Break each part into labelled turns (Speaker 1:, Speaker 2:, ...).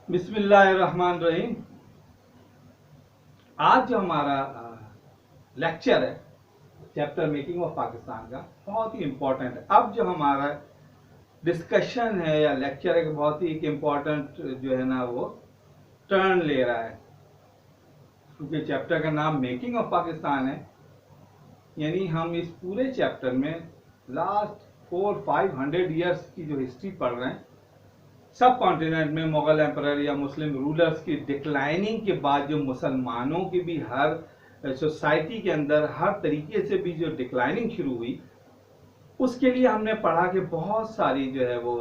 Speaker 1: बिस्मिल्लाहिर्रहमानिर्रहीम। आज जो हमारा लेक्चर है चैप्टर मेकिंग ऑफ पाकिस्तान का बहुत ही इम्पोर्टेंट है। अब जो हमारा डिस्कशन है या लेक्चर है बहुत ही एक इम्पोर्टेंट जो है ना वो टर्न ले रहा है, क्योंकि चैप्टर का नाम मेकिंग ऑफ पाकिस्तान है। यानी हम इस पूरे चैप्टर में लास्ट 400-500 ईयर्स की जो हिस्ट्री पढ़ रहे हैं, सब कॉन्टिनेंट में मुगल एम्परर या मुस्लिम रूलर्स की डिक्लाइनिंग के बाद जो मुसलमानों की भी हर सोसाइटी के अंदर हर तरीके से भी जो डिक्लाइनिंग शुरू हुई, उसके लिए हमने पढ़ा कि बहुत सारी जो है वो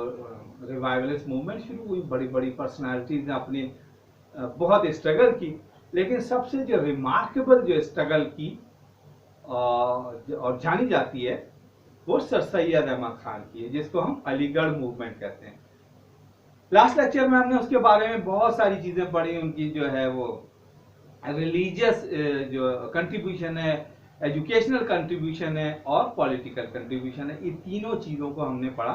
Speaker 1: रिवाइवलिस्ट मूवमेंट शुरू हुई। बड़ी बड़ी पर्सनालिटीज ने अपनी बहुत स्ट्रगल की, लेकिन सबसे जो रिमार्केबल जो स्ट्रगल की और जानी जाती है वो सर सैयद अहमद खान की है, जिसको हम अलीगढ़ मूवमेंट कहते हैं। लास्ट लेक्चर में हमने उसके बारे में बहुत सारी चीजें पढ़ी, उनकी जो है वो रिलीजियस जो कंट्रीब्यूशन है, एजुकेशनल कंट्रीब्यूशन है और पॉलिटिकल कंट्रीब्यूशन है। ये तीनों चीजों को हमने पढ़ा।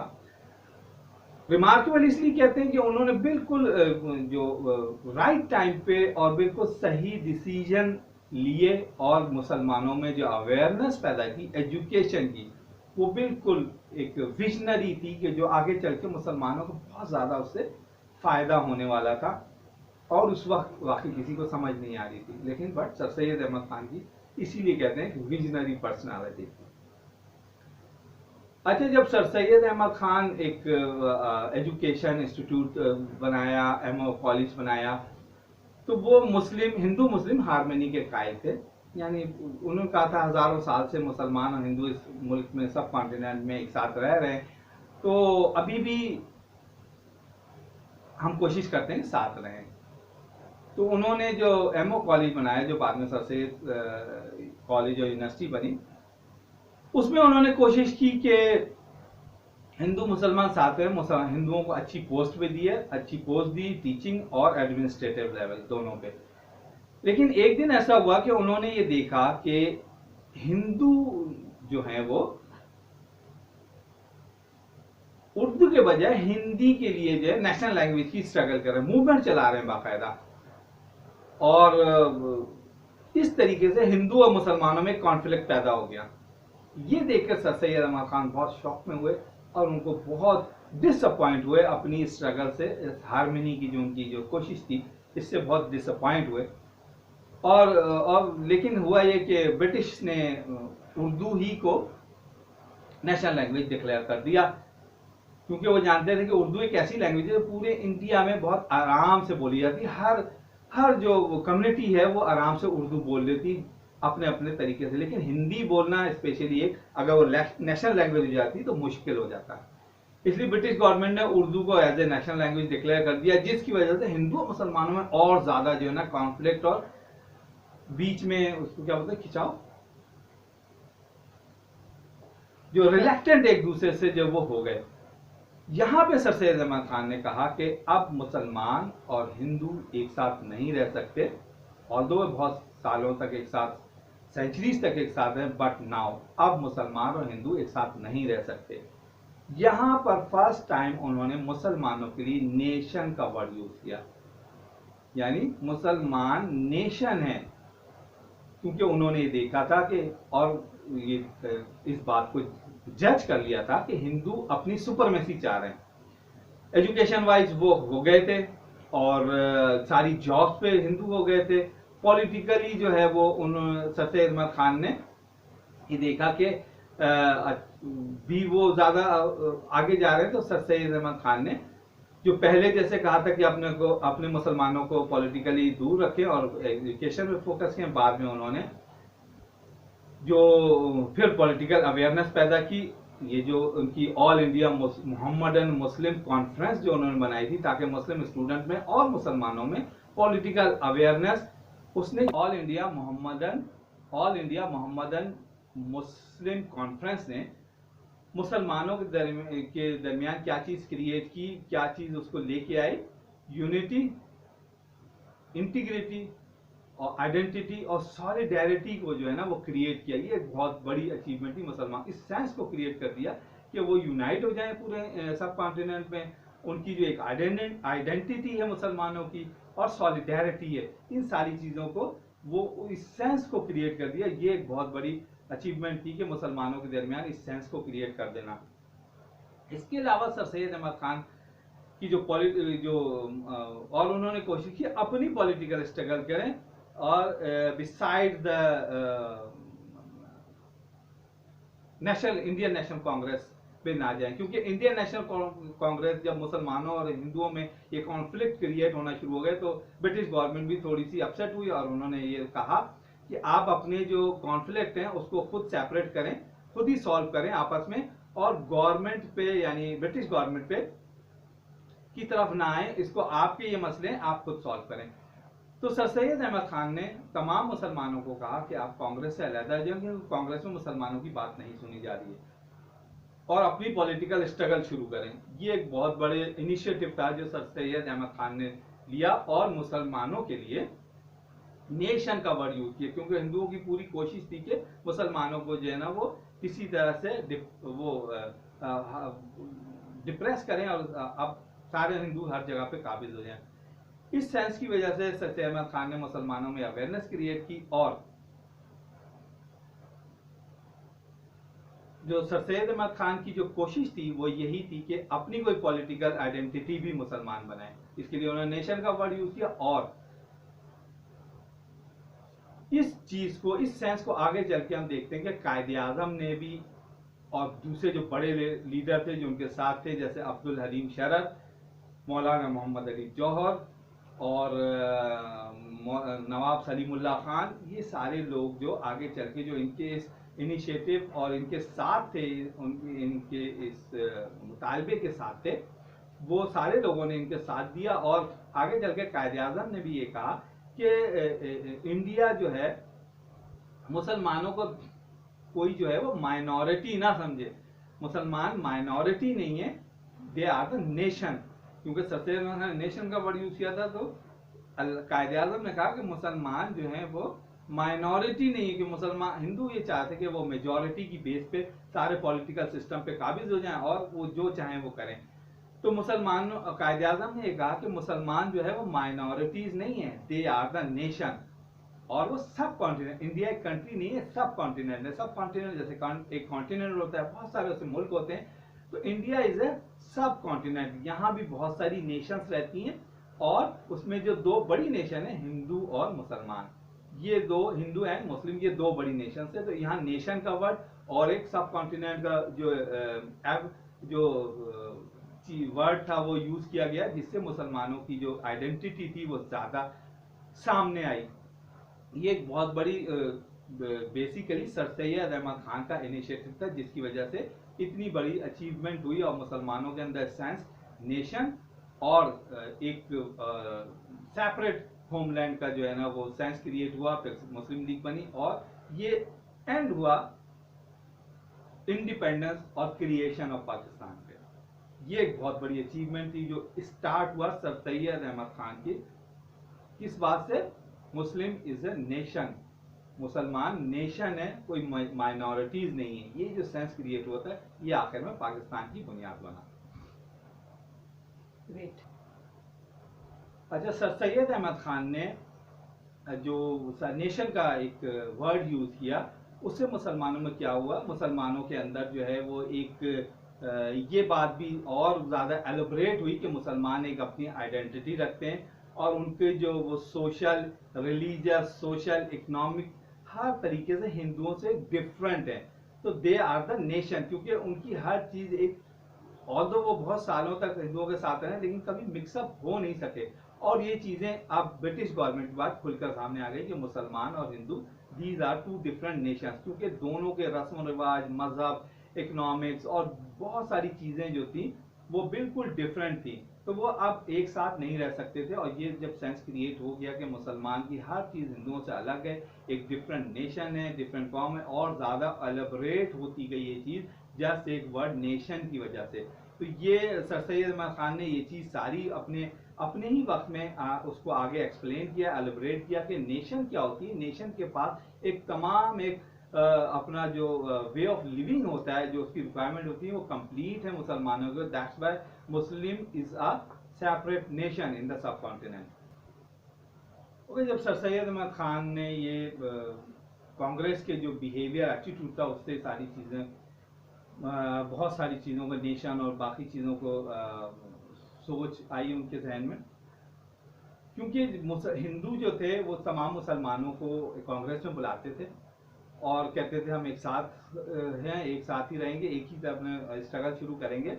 Speaker 1: रिमार्केबल इसलिए कहते हैं कि उन्होंने बिल्कुल जो राइट टाइम पे और बिल्कुल सही डिसीजन लिए और मुसलमानों में जो अवेयरनेस पैदा की एजुकेशन की, वो बिल्कुल एक विजनरी थी कि जो आगे चल के मुसलमानों को बहुत ज्यादा उससे फायदा होने वाला था। और उस वक्त वाकई किसी को समझ नहीं आ रही थी, लेकिन बट सर सैयद अहमद खान की इसीलिए कहते हैं कि विजनरी पर्सनालिटी थी। अच्छा, जब सर सैयद अहमद खान एक एजुकेशन इंस्टीट्यूट बनाया, एमओ कॉलेज बनाया, तो वो हिंदू मुस्लिम हारमोनी के कायल थे। यानी उन्होंने कहा था हजारों साल से मुसलमान और हिंदू इस मुल्क में सब कॉन्टिनेंट में एक साथ रह रहे हैं, तो अभी भी हम कोशिश करते हैं साथ रहें। तो उन्होंने जो एमओ कॉलेज बनाया, जो बाद में सर सैयद कॉलेज और यूनिवर्सिटी बनी, उसमें उन्होंने कोशिश की कि हिंदू मुसलमान साथ में हिंदुओं को अच्छी पोस्ट पे दी है, अच्छी पोस्ट दी टीचिंग और एडमिनिस्ट्रेटिव लेवल दोनों पे। लेकिन एक दिन ऐसा हुआ कि उन्होंने ये देखा कि हिंदू जो है वो उर्दू के बजाय हिंदी के लिए जो है नेशनल लैंग्वेज की स्ट्रगल कर रहे हैं, मूवमेंट चला रहे हैं बाकायदा। और इस तरीके से हिंदू और मुसलमानों में कॉन्फ्लिक्ट पैदा हो गया। ये देखकर सर सैयद अहमद खान बहुत शॉक में हुए और उनको बहुत डिसअपॉइंट हुए अपनी स्ट्रगल से। हारमोनी की जो उनकी जो कोशिश थी, इससे बहुत डिसअपॉइंट हुए। और लेकिन हुआ ये कि ब्रिटिश ने उर्दू ही को नेशनल लैंग्वेज डिक्लेयर कर दिया, क्योंकि वो जानते थे कि उर्दू एक ऐसी लैंग्वेज है पूरे इंडिया में बहुत आराम से बोली जाती है। हर जो कम्युनिटी है वो आराम से उर्दू बोल लेती अपने अपने तरीके से, लेकिन हिंदी बोलना स्पेशली एक अगर वो नेशनल लैंग्वेज हो जाती तो मुश्किल हो जाता है। इसलिए ब्रिटिश गवर्नमेंट ने उर्दू को as a national language declare कर दिया, जिसकी वजह से हिंदू और मुसलमानों में और ज्यादा जो है ना कॉन्फ्लिक्ट और बीच में उसको क्या बोलते हैं, खिंचाव, जो रिलेक्टेंट एक दूसरे से जब वो हो गए। यहां पे सर सैयद अहमद खान ने कहा कि अब मुसलमान और हिंदू एक साथ नहीं रह सकते, और दो बहुत सालों तक एक साथ, सेंचुरीज तक एक साथ हैं, बट नाउ अब मुसलमान और हिंदू एक साथ नहीं रह सकते। यहां पर फर्स्ट टाइम उन्होंने मुसलमानों के लिए नेशन का वर्ड यूज किया, यानी मुसलमान नेशन है, क्योंकि उन्होंने ये देखा था कि और ये इस बात को जज कर लिया था कि हिंदू अपनी सुपरमेसी चाह रहे हैं। एजुकेशन वाइज वो हो गए थे और सारी जॉब्स पे हिंदू हो गए थे। पॉलिटिकली जो है वो सर सैयद अहमद खान ने ये देखा कि भी वो ज्यादा आगे जा रहे हैं, तो सर सैयद अहमद खान ने जो पहले जैसे कहा था कि अपने मुसलमानों को पॉलिटिकली दूर रखें और एजुकेशन पे फोकस किया, बाद में उन्होंने जो फिर पॉलिटिकल अवेयरनेस पैदा की। ये जो उनकी ऑल इंडिया मोहम्मदन मुस्लिम कॉन्फ्रेंस जो उन्होंने बनाई थी, ताकि मुस्लिम स्टूडेंट में और मुसलमानों में पॉलिटिकल अवेयरनेस, उसने ऑल इंडिया मोहम्मदन मुस्लिम कॉन्फ्रेंस ने मुसलमानों के दरमियान क्या चीज क्रिएट की, क्या चीज उसको लेके आई, यूनिटी, इंटीग्रिटी और आइडेंटिटी और सॉलिडेरिटी को जो है ना वो क्रिएट किया। ये एक बहुत बड़ी अचीवमेंट थी। मुसलमान इस सेंस को क्रिएट कर दिया कि वो यूनाइट हो जाए पूरे सब कॉन्टिनेंट में, उनकी जो एक आइडेंटिटी है मुसलमानों की और सॉलिडेरिटी है, इन सारी चीज़ों को वो इस सेंस को क्रिएट कर दिया। ये एक बहुत बड़ी अचीवमेंट थी कि मुसलमानों के दरमियान इस सेंस को क्रिएट कर देना। इसके अलावा सर सैयद अहमद खान की और उन्होंने कोशिश की अपनी पॉलिटिकल स्ट्रगल करें और beside the Indian national Congress पे ना जाएं, क्योंकि इंडियन नेशनल कांग्रेस जब मुसलमानों और हिंदुओं में ये कॉन्फ्लिक्ट क्रिएट होना शुरू हो गए तो ब्रिटिश गवर्नमेंट भी थोड़ी सी अपसेट हुई और उन्होंने ये कहा कि आप अपने जो कॉन्फ्लिक्ट हैं उसको खुद सेपरेट करें, खुद ही सॉल्व करें आपस में, और गवर्नमेंट पे यानी ब्रिटिश गवर्नमेंट पे की तरफ ना आए, इसको आपके ये मसले आप खुद सॉल्व करें। तो सर सैयद अहमद खान ने तमाम मुसलमानों को कहा कि आप कांग्रेस से अलग हो जाएं, क्योंकि कांग्रेस में मुसलमानों की बात नहीं सुनी जा रही है, और अपनी पॉलिटिकल स्ट्रगल शुरू करें। ये एक बहुत बड़े इनिशिएटिव था जो सर सैयद अहमद खान ने लिया, और मुसलमानों के लिए नेशन का वर्ड यूज किया, क्योंकि हिंदुओं की पूरी कोशिश थी कि मुसलमानों को जो है ना वो किसी तरह से डिप्रेस करें और अब सारे हिंदू हर जगह पे काबिज हो जाएं। इस सेंस की वजह से सर सैयद अहमद खान ने मुसलमानों में अवेयरनेस क्रिएट की, और जो सर सैयद अहमद खान की जो कोशिश थी वो यही थी कि अपनी कोई पॉलिटिकल आइडेंटिटी भी मुसलमान बनाए। इसके लिए उन्होंने नेशन का वर्ड यूज किया, और इस चीज को, इस सेंस को आगे चल के हम देखते हैं कि कायदे आजम ने भी और दूसरे जो बड़े लीडर थे जो उनके साथ थे, जैसे अब्दुल हलीम शरद, मौलाना मोहम्मद अली जौहर और नवाब सलीमुल्लाह खान, ये सारे लोग जो आगे चल के जो इनके इस इनिशिएटिव और इनके साथ थे, इनके इस मुतालबे के साथ थे, वो सारे लोगों ने इनके साथ दिया। और आगे चल के कायदे आजम ने भी ये कहा कि इंडिया जो है मुसलमानों को कोई जो है वो माइनॉरिटी ना समझे, मुसलमान माइनॉरिटी नहीं है, दे आर द नेशन, क्योंकि सर सैयद अहमद खान ने नेशन का वर्ड यूज किया था। तो कायदे आजम ने कहा कि मुसलमान जो है वो माइनॉरिटी नहीं है, कि मुसलमान हिंदू ये चाहते कि वो मेजॉरिटी की बेस पे सारे पॉलिटिकल सिस्टम पे काबिज हो जाएं और वो जो चाहें वो करें। तो मुसलमान, कायदे आजम ने ये कहा कि मुसलमान जो है वो माइनॉरिटीज नहीं है, दे आर द नेशन, और वो सब कॉन्टिनेंट, इंडिया एक कंट्री नहीं है, सब कॉन्टिनेंट है। सब कॉन्टिनेंट जैसे एक कॉन्टिनेंट होता है, बहुत सारे उसमें मुल्क होते हैं, तो इंडिया इज ए सब कॉन्टिनेंट। यहाँ भी बहुत सारी नेशंस रहती हैं, और उसमें जो दो बड़ी नेशन है, हिंदू और मुसलमान, ये दो, हिंदू एंड मुस्लिम, ये दो बड़ी नेशन है। तो यहाँ नेशन का वर्ड और एक सब कॉन्टिनेंट का जो वर्ड था वो यूज किया गया, जिससे मुसलमानों की जो आइडेंटिटी थी वो ज्यादा सामने आई। ये एक बहुत बड़ी बेसिकली सर सैयद अहमद खान का इनिशिएटिव था, जिसकी वजह से इतनी बड़ी अचीवमेंट हुई और मुसलमानों के अंदर सेंस नेशन और एक सेपरेट होमलैंड का जो है ना वो सेंस क्रिएट हुआ। फिर मुस्लिम लीग बनी और ये एंड हुआ इंडिपेंडेंस और क्रिएशन ऑफ पाकिस्तान पे। ये एक बहुत बड़ी अचीवमेंट थी जो स्टार्ट हुआ सर सैयद अहमद खान की, किस बात से, मुस्लिम इज ए नेशन, मुसलमान नेशन है, कोई माइनॉरिटीज नहीं है। ये जो सेंस क्रिएट होता है ये आखिर में पाकिस्तान की बुनियाद बना।
Speaker 2: ग्रेट।
Speaker 1: अच्छा, सर सैयद अहमद खान ने जो नेशन का एक वर्ड यूज किया, उससे मुसलमानों में क्या हुआ, मुसलमानों के अंदर जो है वो एक ये बात भी और ज्यादा एलोबरेट हुई कि मुसलमान एक अपनी आइडेंटिटी रखते हैं और उनके जो वो सोशल, रिलीजियस, सोशल, इकोनॉमिक हर तरीके से हिंदुओं से डिफरेंट है। तो दे आर द नेशन, क्योंकि उनकी हर चीज एक, ऑल्दो वो बहुत सालों तक हिंदुओं के साथ रहे लेकिन कभी मिक्सअप हो नहीं सके। और ये चीजें अब ब्रिटिश गवर्नमेंट के बाद खुलकर सामने आ गई कि मुसलमान और हिंदू, these are two different nations, क्योंकि दोनों के रस्म रिवाज, मजहब, इकोनॉमिक्स और बहुत सारी चीजें जो थी वो बिल्कुल डिफरेंट थी। तो वो अब एक साथ नहीं रह सकते थे। और ये जब सेंस क्रिएट हो गया कि मुसलमान की हर चीज हिंदुओं से अलग है, एक डिफरेंट नेशन है, डिफरेंट कॉम है, और ज्यादा एलेबरेट होती गई ये चीज जस्ट एक वर्ड नेशन की वजह से। तो ये सर सैयद अहमद खान ने ये चीज सारी अपने ही वक्त में उसको आगे एक्सप्लेन किया, एलिब्रेट किया कि नेशन क्या होती है। नेशन के पास एक तमाम एक अपना जो वे ऑफ लिविंग होता है, जो उसकी रिक्वायरमेंट होती है, वो कंप्लीट है मुसलमानों को। That's why Muslim is a separate nation in the sub continent. Okay, जब सर सैयद अहमद खान ने ये कांग्रेस के जो बिहेवियर एटीट्यूड था, उससे सारी चीज़ें, बहुत सारी चीज़ों को, नेशन और बाकी चीज़ों को सोच आई उनके जहन में। क्योंकि हिंदू जो थे वो तमाम मुसलमानों को कांग्रेस में बुलाते थे और कहते थे हम एक साथ हैं, एक साथ ही रहेंगे, एक ही तरफ स्ट्रगल शुरू करेंगे।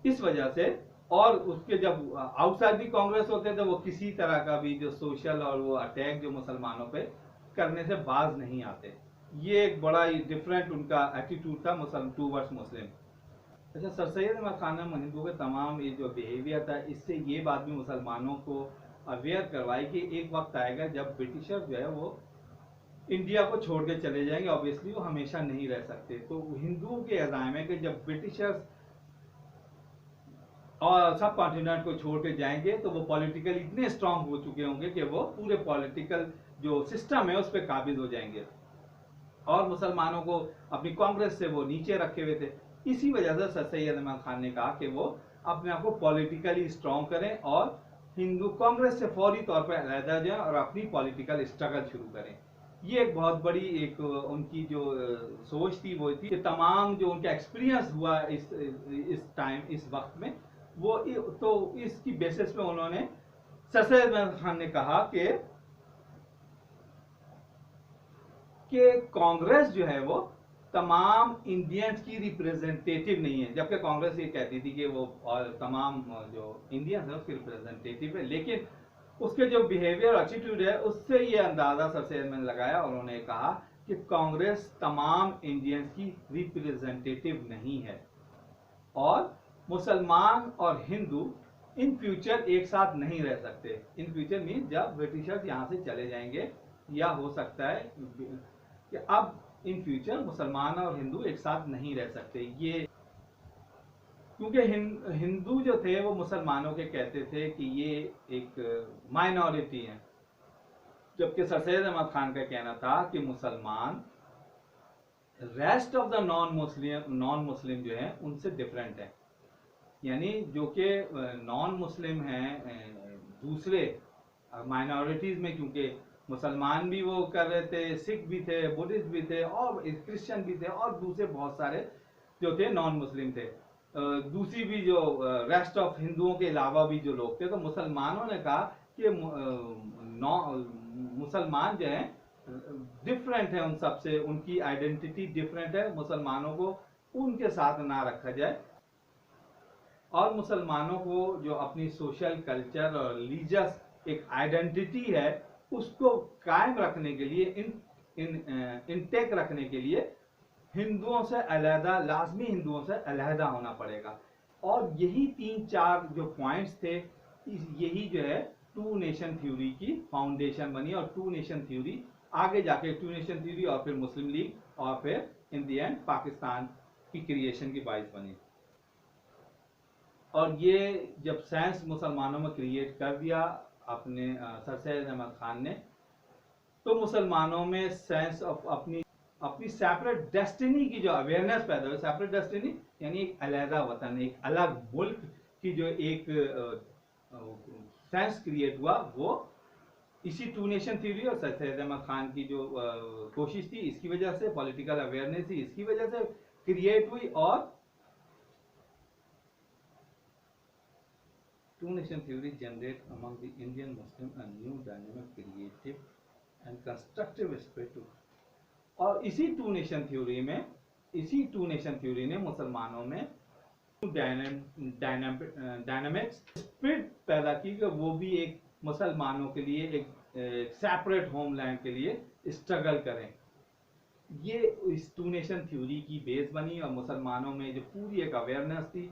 Speaker 1: इस वजह से, और उसके जब आउटसाइड भी कांग्रेस होते थे, वो किसी तरह का भी जो सोशल और वो अटैक जो मुसलमानों पे करने से बाज नहीं आते। ये एक बड़ा ही डिफरेंट उनका एटीट्यूड था मुसलमान टूवर्ड्स मुस्लिम। अच्छा, सर सैयद अहमद खान ने हिंदुओं के तमाम ये जो बिहेवियर था, इससे ये बात भी मुसलमानों को अवेयर करवाई कि एक वक्त आएगा जब ब्रिटिशर जो है वो इंडिया को छोड़ के चले जाएंगे। ऑब्वियसली वो हमेशा नहीं रह सकते। तो हिंदुओं के अज़ाम है कि जब ब्रिटिशर्स और सब कॉन्टिनेंट को छोड़ के जाएंगे तो वो पॉलिटिकल इतने स्ट्रांग हो चुके होंगे कि वो पूरे पॉलिटिकल जो सिस्टम है उस पर काबिज हो जाएंगे, और मुसलमानों को अपनी कांग्रेस से वो नीचे रखे हुए थे। इसी वजह से सर सैयद अहमद खान ने कहा कि वो अपने आप को पॉलिटिकली स्ट्रांग करें और हिंदू कांग्रेस से फौरी तौर पर अलहदा जाएं और अपनी पॉलिटिकल स्ट्रगल शुरू करें। ये एक बहुत बड़ी एक उनकी जो सोच थी वो थी कि तमाम जो उनका एक्सपीरियंस हुआ इस टाइम, इस वक्त में, वो तो इसकी बेसिस पे उन्होंने सर सैयद अहमद खान ने कहा कि कांग्रेस जो है वो तमाम इंडियंस की रिप्रेजेंटेटिव नहीं है, जबकि कांग्रेस ये कहती थी कि वो और तमाम जो इंडियंस है उसकी रिप्रेजेंटेटिव है। लेकिन उसके जो बिहेवियर एटीट्यूड है उससे ये अंदाजा सर सैयद ने लगाया और उन्होंने कहा कि कांग्रेस तमाम इंडियंस की रिप्रेजेंटेटिव नहीं है और मुसलमान और हिंदू इन फ्यूचर एक साथ नहीं रह सकते। इन फ्यूचर मीन जब ब्रिटिशर्स यहाँ से चले जाएंगे, या हो सकता है कि अब इन फ्यूचर मुसलमान और हिंदू एक साथ नहीं रह सकते। ये क्योंकि हिंदू जो थे वो मुसलमानों के कहते थे कि ये एक माइनॉरिटी है, जबकि सर सैयद अहमद खान का कहना था कि मुसलमान rest of the non Muslim जो है उनसे डिफरेंट है। यानी जो कि नॉन मुस्लिम हैं दूसरे माइनॉरिटीज में, क्योंकि मुसलमान भी वो कर रहे थे, सिख भी थे, बुद्धिस्ट भी थे और क्रिश्चियन भी थे और दूसरे बहुत सारे जो थे नॉन मुस्लिम थे, दूसरी भी जो रेस्ट ऑफ हिंदुओं के अलावा भी जो लोग थे। तो मुसलमानों ने कहा कि मुसलमान जो हैं डिफरेंट है उन सबसे, उनकी आइडेंटिटी डिफरेंट है, मुसलमानों को उनके साथ ना रखा जाए और मुसलमानों को जो अपनी सोशल कल्चर और रिलीजियस एक आइडेंटिटी है उसको कायम रखने के लिए, इंटेक रखने के लिए हिंदुओं से अलहदा, लाजमी हिंदुओं से अलहदा होना पड़ेगा। और यही 3-4 जो पॉइंट्स थे, यही जो है टू नेशन थ्योरी की फाउंडेशन बनी और टू नेशन थ्योरी आगे जाके टू नेशन थ्योरी और फिर मुस्लिम लीग और फिर इन दी एंड पाकिस्तान की क्रिएशन की बाइस बनी। और ये जब साइंस मुसलमानों में क्रिएट कर दिया अपने सर सैयद अहमद खान ने, तो मुसलमानों में सेंस ऑफ अपनी सेपरेट डेस्टिनी की जो अवेयरनेस पैदा हुई। सेपरेट डेस्टिनी यानी एक अलहदा वतन, एक अलग मुल्क की जो एक सेंस क्रिएट हुआ, वो इसी टू नेशन थ्योरी और सर सैयद अहमद खान की जो कोशिश थी, इसकी वजह से पॉलिटिकल अवेयरनेस थी, इसकी वजह से क्रिएट हुई। और two nation theory generate among the Indian Muslim a new dynamic creative and constructive spirit. और इसी टू नेशन थ्योरी ने मुसलमानों में डायनामिक्स स्पिरिट पैदा की कि वो भी एक मुसलमानों के लिए एक सेपरेट होमलैंड के लिए स्ट्रगल करें। ये इस टू नेशन थ्योरी की बेस बनी और मुसलमानों में जो पूरी एक अवेयरनेस थी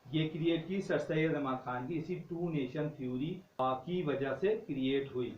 Speaker 1: ये क्रिएट की सर सैयद अहमद खान की इसी टू नेशन थ्योरी की वजह से क्रिएट हुई।